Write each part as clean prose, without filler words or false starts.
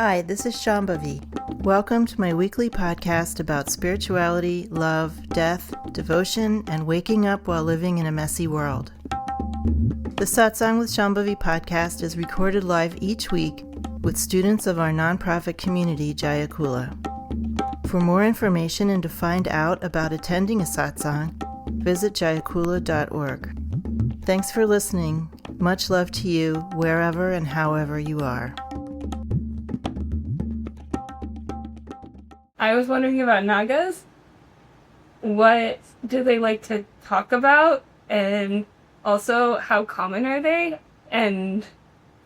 Hi, this is Shambhavi. Welcome to my weekly podcast about spirituality, love, death, devotion, and waking up while living in a messy world. The Satsang with Shambhavi podcast is recorded live each week with students of our nonprofit community, Jaya Kula. For more information and to find out about attending a satsang, visit jayakula.org. Thanks for listening. Much love to you, wherever and however you are. I was wondering about Nagas. What do they like to talk about? And also, how common are they? And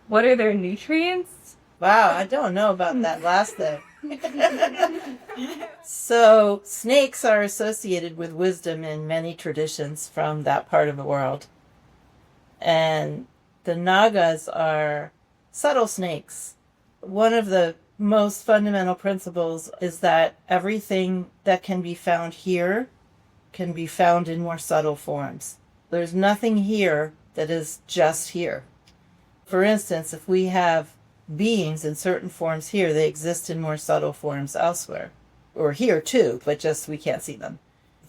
what are their nutrients? Wow, I don't know about that last thing. So, snakes are associated with wisdom in many traditions from that part of the world. And the Nagas are subtle snakes. One of the most fundamental principles is that everything that can be found here can be found in more subtle forms. There's nothing here that is just here. For instance, if we have beings in certain forms here, they exist in more subtle forms elsewhere. Or here too, but just we can't see them.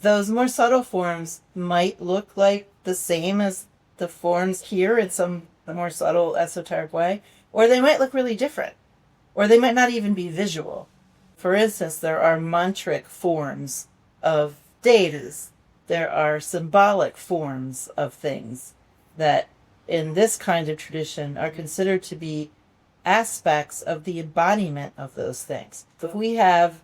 Those more subtle forms might look like the same as the forms here in some more subtle esoteric way, or they might look really different. Or they might not even be visual. For instance, there are mantric forms of deities. There are symbolic forms of things that in this kind of tradition are considered to be aspects of the embodiment of those things. If we have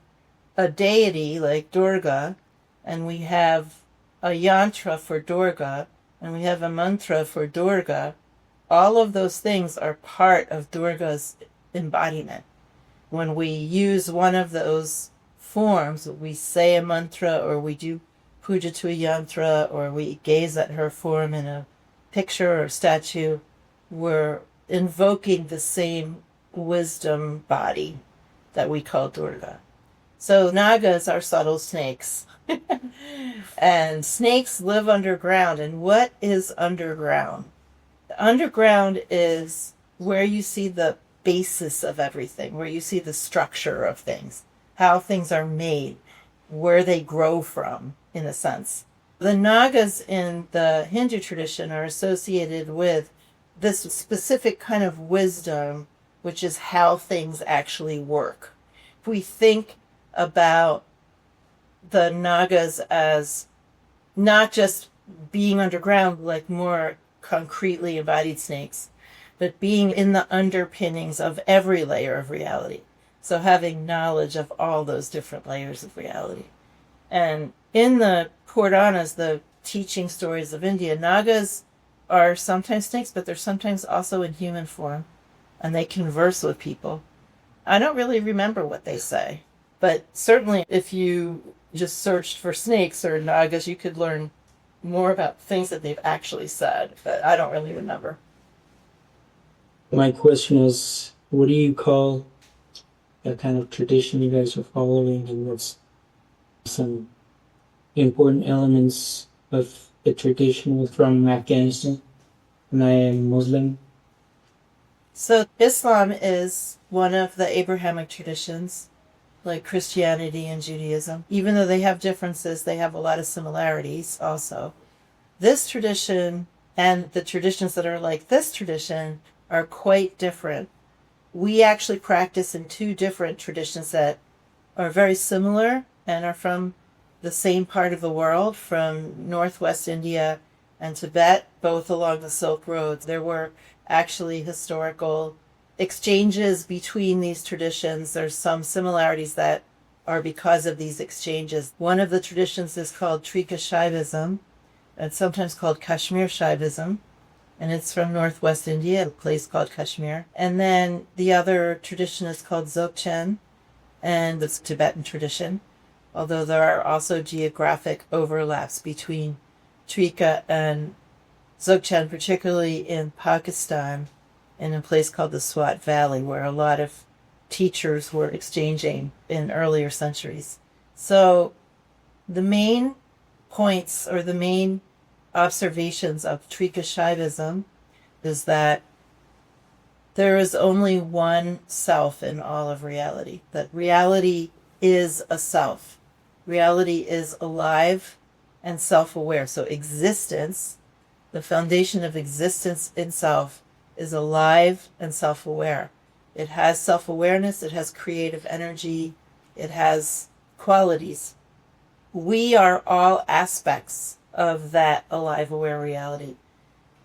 a deity like Durga, and we have a yantra for Durga, and we have a mantra for Durga, all of those things are part of Durga's embodiment. When we use one of those forms, we say a mantra, or we do puja to a yantra, or we gaze at her form in a picture or statue, we're invoking the same wisdom body that we call Durga. So Nagas are subtle snakes. And snakes live underground. And what is underground? Underground is where you see the basis of everything, where you see the structure of things, how things are made, where they grow from, in a sense. The Nagas in the Hindu tradition are associated with this specific kind of wisdom, which is how things actually work. If we think about the Nagas as not just being underground like more concretely embodied snakes, but being in the underpinnings of every layer of reality. So having knowledge of all those different layers of reality. And in the Puranas, the teaching stories of India, Nagas are sometimes snakes, but they're sometimes also in human form, and they converse with people. I don't really remember what they say, but certainly if you just searched for snakes or Nagas, you could learn more about things that they've actually said, but I don't really remember. My question is, what do you call that kind of tradition you guys are following, and what's some important elements of the tradition from Afghanistan? And I am Muslim. So Islam is one of the Abrahamic traditions, like Christianity and Judaism. Even though they have differences, they have a lot of similarities also. This tradition and the traditions that are like this tradition are quite different. We actually practice in two different traditions that are very similar and are from the same part of the world, from northwest India and Tibet, both along the Silk Road. There were actually historical exchanges between these traditions. There's some similarities that are because of these exchanges. One of the traditions is called Trika Shaivism, and sometimes called Kashmir Shaivism. And it's from northwest India, a place called Kashmir. And then the other tradition is called Dzogchen, and it's Tibetan tradition, although there are also geographic overlaps between Trika and Dzogchen, particularly in Pakistan, in a place called the Swat Valley, where a lot of teachers were exchanging in earlier centuries. So the main points, or the main observations of Trika Shaivism, is that There is only one self in all of reality. That reality is a self. Reality is alive and self-aware. So existence, the foundation of existence in self, is alive and self-aware. It has self-awareness, it has creative energy, it has qualities. We are all aspects of that alive, aware reality.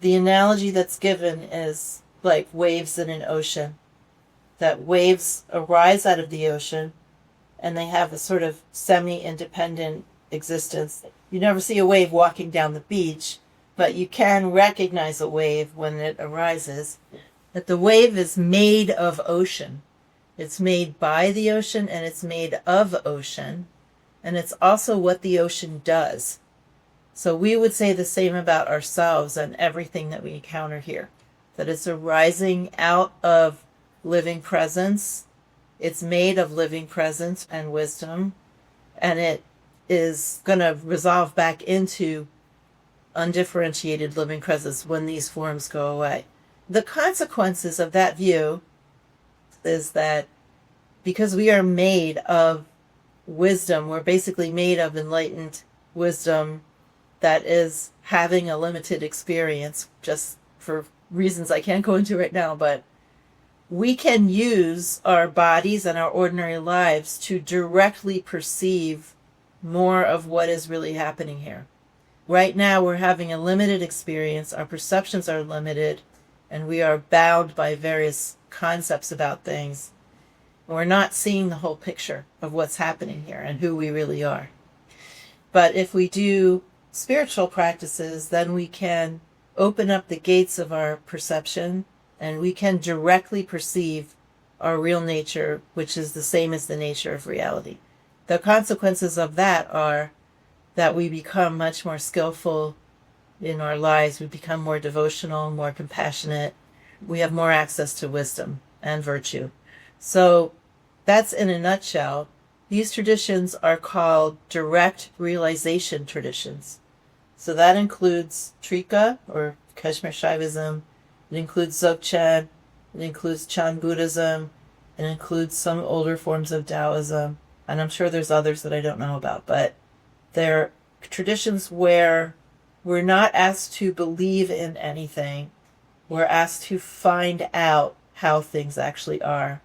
The analogy that's given is like waves in an ocean. That waves arise out of the ocean and they have a sort of semi-independent existence. You never see a wave walking down the beach, but you can recognize a wave when it arises. That the wave is made of ocean. It's made by the ocean and it's made of ocean. And it's also what the ocean does. So we would say the same about ourselves and everything that we encounter here. That it's arising out of living presence. It's made of living presence and wisdom. And it is going to resolve back into undifferentiated living presence when these forms go away. The consequences of that view is that because we are made of wisdom, we're basically made of enlightened wisdom that is having a limited experience, just for reasons I can't go into right now, but we can use our bodies and our ordinary lives to directly perceive more of what is really happening here. Right now we're having a limited experience, our perceptions are limited, and we are bound by various concepts about things. We're not seeing the whole picture of what's happening here and who we really are. But if we do spiritual practices, then we can open up the gates of our perception and we can directly perceive our real nature, which is the same as the nature of reality. The consequences of that are that we become much more skillful in our lives. We become more devotional, more compassionate. We have more access to wisdom and virtue. So that's in a nutshell. These traditions are called direct realization traditions. So that includes Trika, or Kashmir Shaivism. It includes Dzogchen. It includes Chan Buddhism. It includes some older forms of Taoism. And I'm sure there's others that I don't know about. But they're traditions where we're not asked to believe in anything. We're asked to find out how things actually are,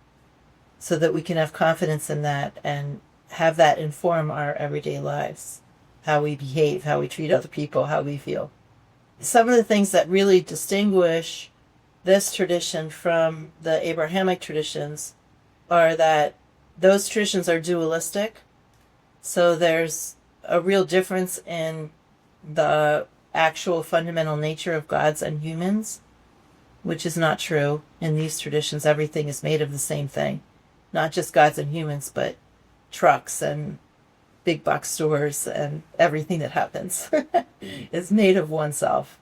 so that we can have confidence in that and have that inform our everyday lives, how we behave, how we treat other people, how we feel. Some of the things that really distinguish this tradition from the Abrahamic traditions are that those traditions are dualistic. So there's a real difference in the actual fundamental nature of gods and humans, which is not true. In these traditions, everything is made of the same thing. Not just gods and humans, but trucks and big box stores and everything that happens is made of oneself.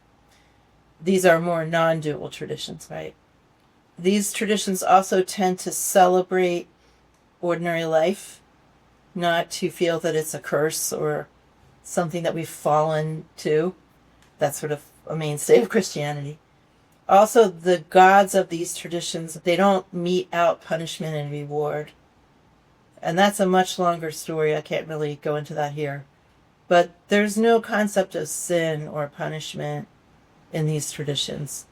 These are more non-dual traditions, right? These traditions also tend to celebrate ordinary life, not to feel that it's a curse or something that we've fallen to. That's sort of a mainstay of Christianity. Also, the gods of these traditions, they don't mete out punishment and reward. And that's a much longer story. I can't really go into that here. But there's no concept of sin or punishment in these traditions.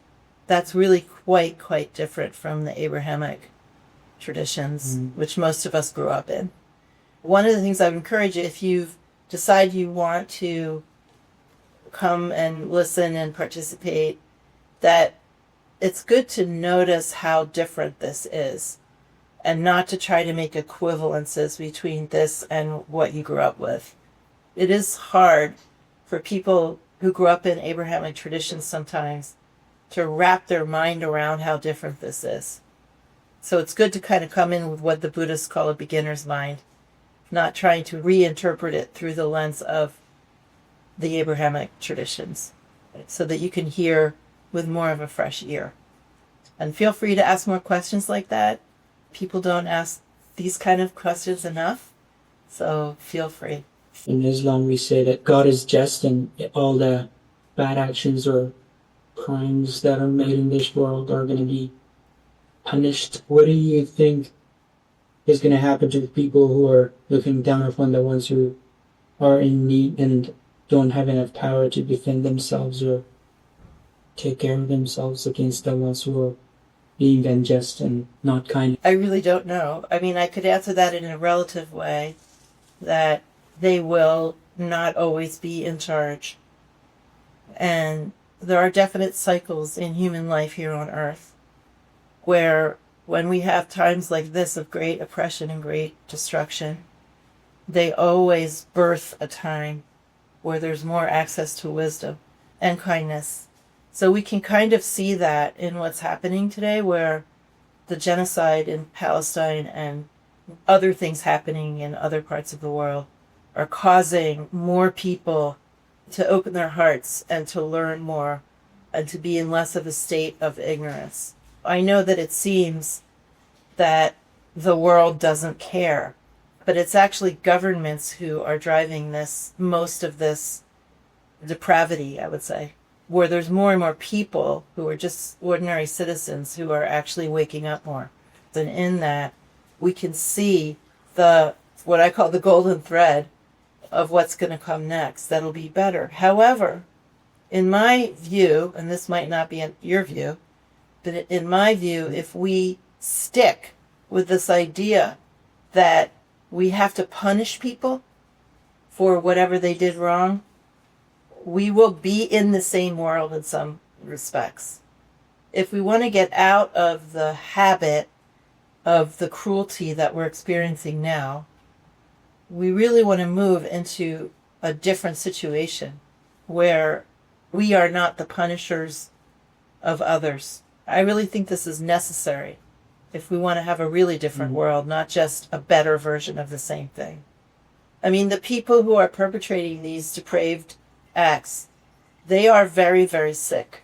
That's really quite different from the Abrahamic traditions, which most of us grew up in. One of the things I would encourage you, if you decide you want to come and listen and participate, that it's good to notice how different this is and not to try to make equivalences between this and what you grew up with. It is hard for people who grew up in Abrahamic traditions sometimes to wrap their mind around how different this is. So it's good to kind of come in with what the Buddhists call a beginner's mind, not trying to reinterpret it through the lens of the Abrahamic traditions, so that you can hear with more of a fresh ear. And feel free to ask more questions like that. People don't ask these kind of questions enough, so feel free. In Islam, we say that God is just and all the bad actions or crimes that are made in this world are going to be punished, what do you think is going to happen to the people who are looking down upon the ones who are in need and don't have enough power to defend themselves or take care of themselves against the ones who are being unjust and not kind? I really don't know. I mean, I could answer that in a relative way, that they will not always be in charge. And there are definite cycles in human life here on Earth where when we have times like this of great oppression and great destruction, they always birth a time where there's more access to wisdom and kindness. So we can kind of see that in what's happening today, where the genocide in Palestine and other things happening in other parts of the world are causing more people to open their hearts and to learn more and to be in less of a state of ignorance. I know that it seems that the world doesn't care, but it's actually governments who are driving most of this depravity, I would say, where there's more and more people who are just ordinary citizens who are actually waking up more. And in that, we can see what I call the golden thread of what's going to come next. That'll be better. However, in my view, and this might not be in your view, but in my view, if we stick with this idea that we have to punish people for whatever they did wrong, we will be in the same world in some respects. If we want to get out of the habit of the cruelty that we're experiencing now, we really want to move into a different situation where we are not the punishers of others. I really think this is necessary if we want to have a really different world, not just a better version of the same thing. I mean, the people who are perpetrating these depraved acts, they are very, very sick.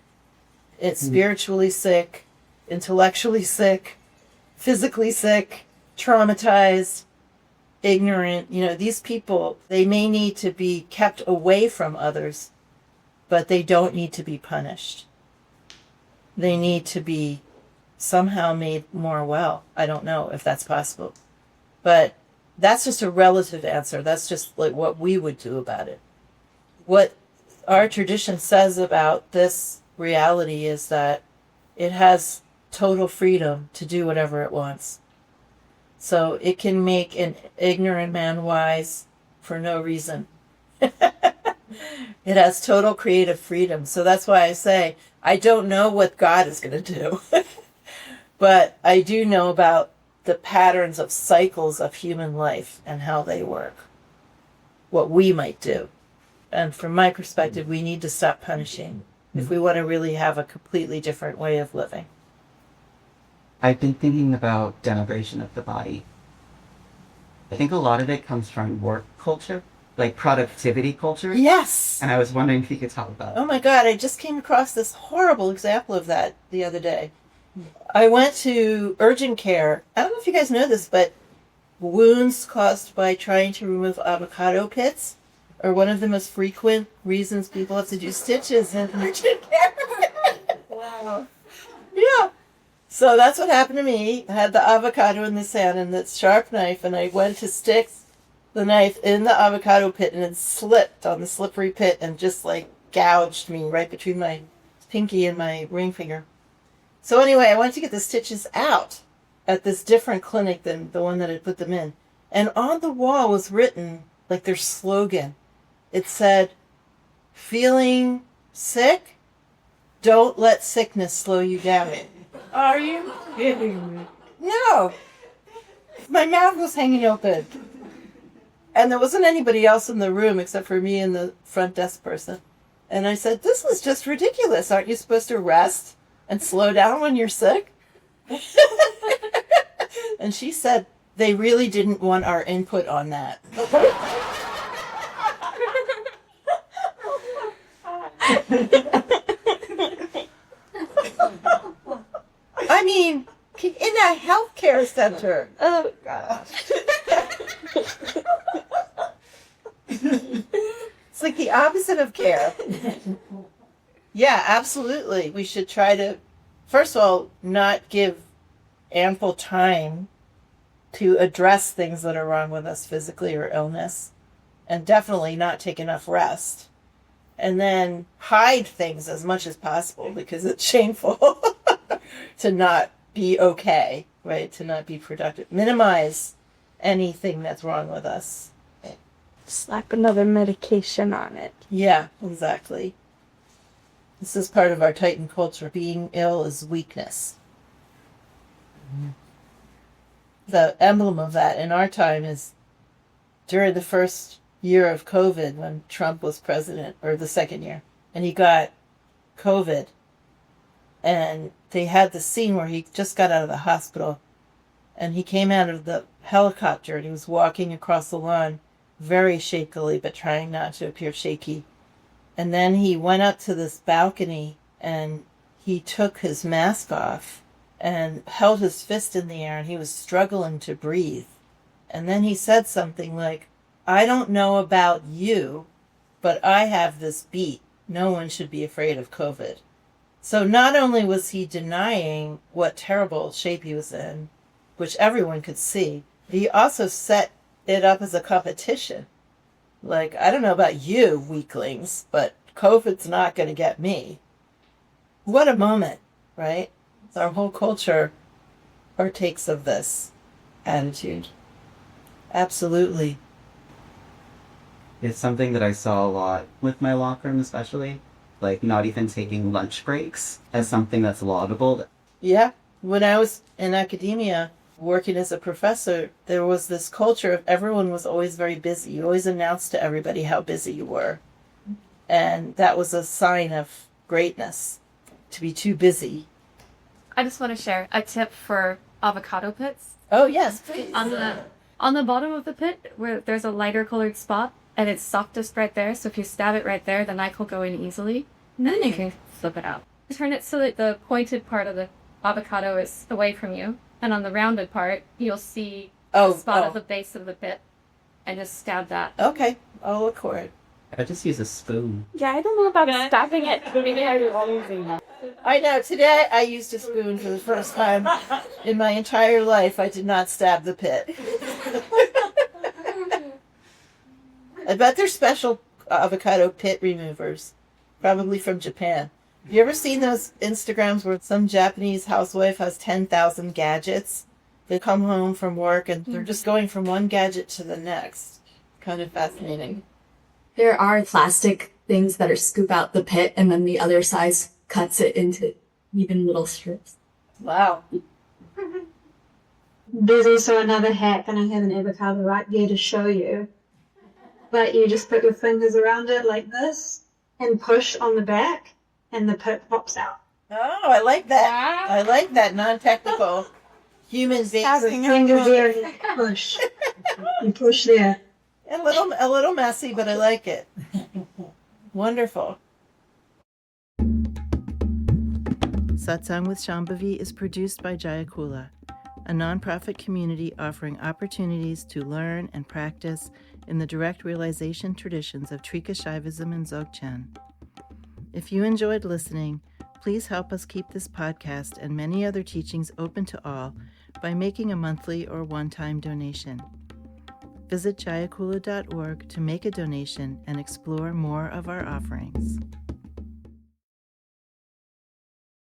It's spiritually sick, intellectually sick, physically sick, traumatized, ignorant. You know, these people, they may need to be kept away from others, but they don't need to be punished. They need to be somehow made more well. I don't know if that's possible. But that's just a relative answer. That's just like what we would do about it. What our tradition says about this reality is that it has total freedom to do whatever it wants. So it can make an ignorant man wise for no reason. It has total creative freedom. So that's why I say, I don't know what God is going to do. But I do know about the patterns of cycles of human life and how they work. What we might do. And from my perspective, we need to stop punishing if we want to really have a completely different way of living. I've been thinking about denigration of the body. I think a lot of it comes from work culture, like productivity culture. Yes! And I was wondering if you could talk about it. Oh my God, I just came across this horrible example of that the other day. I went to urgent care. I don't know if you guys know this, but wounds caused by trying to remove avocado pits are one of the most frequent reasons people have to do stitches in urgent care. Wow. Yeah. So that's what happened to me. I had the avocado in this hand and this sharp knife, and I went to stick the knife in the avocado pit, and it slipped on the slippery pit and just like gouged me right between my pinky and my ring finger. So anyway, I went to get the stitches out at this different clinic than the one that had put them in. And on the wall was written, like their slogan. It said, "Feeling sick? Don't let sickness slow you down." Are you kidding me? No. My mouth was hanging open. And there wasn't anybody else in the room except for me and the front desk person. And I said, "This is just ridiculous. Aren't you supposed to rest and slow down when you're sick?" And she said they really didn't want our input on that. I mean, in a healthcare center. Oh, gosh. It's like the opposite of care. Yeah, absolutely. We should try to, first of all, not give ample time to address things that are wrong with us physically or illness, and definitely not take enough rest. And then hide things as much as possible because it's shameful to not be okay, right? To not be productive. Minimize anything that's wrong with us. Slap another medication on it. Yeah, exactly. This is part of our Titan culture. Being ill is weakness. The emblem of that in our time is during the first year of COVID when Trump was president, or the second year, and he got COVID. And they had the scene where he just got out of the hospital and he came out of the helicopter and he was walking across the lawn very shakily, but trying not to appear shaky. And then he went up to this balcony and he took his mask off and held his fist in the air and he was struggling to breathe. And then he said something like, "I don't know about you, but I have this beat. No one should be afraid of COVID." So not only was he denying what terrible shape he was in, which everyone could see, he also set it up as a competition. Like, I don't know about you, weaklings, but COVID's not going to get me. What a moment, right? Our whole culture partakes of this attitude. Absolutely. It's something that I saw a lot with my locker room, especially. Like, not even taking lunch breaks as something that's laudable. Yeah. When I was in academia, working as a professor, there was this culture of everyone was always very busy. You always announced to everybody how busy you were. And that was a sign of greatness, to be too busy. I just want to share a tip for avocado pits. Oh, yes, please. On the bottom of the pit, where there's a lighter colored spot, and it's softest right there, so if you stab it right there, the knife will go in easily. And then you can flip it out. Turn it so that the pointed part of the avocado is away from you, and on the rounded part, you'll see a spot at the base of the pit, and just stab that. Okay, I'll look for it. I just use a spoon. Yeah, I don't know about stabbing it. I know, today I used a spoon for the first time in my entire life. I did not stab the pit. I bet there's special avocado pit removers, probably from Japan. Have you ever seen those Instagrams where some Japanese housewife has 10,000 gadgets? They come home from work and they're just going from one gadget to the next. Kind of fascinating. There are plastic things that are scoop out the pit and then the other side cuts it into even little strips. Wow. There's also another hack, and I have an avocado right there to show you. But you just put your fingers around it like this and push on the back, and the pit pops out. Oh, I like that. I like that non-technical human being. Finger there and push. You push there. A little messy, but I like it. Wonderful. Satsang with Shambhavi is produced by Jaya Kula, a nonprofit community offering opportunities to learn and practice in the direct realization traditions of Trika Shaivism and Dzogchen. If you enjoyed listening, please help us keep this podcast and many other teachings open to all by making a monthly or one-time donation. Visit jayakula.org to make a donation and explore more of our offerings.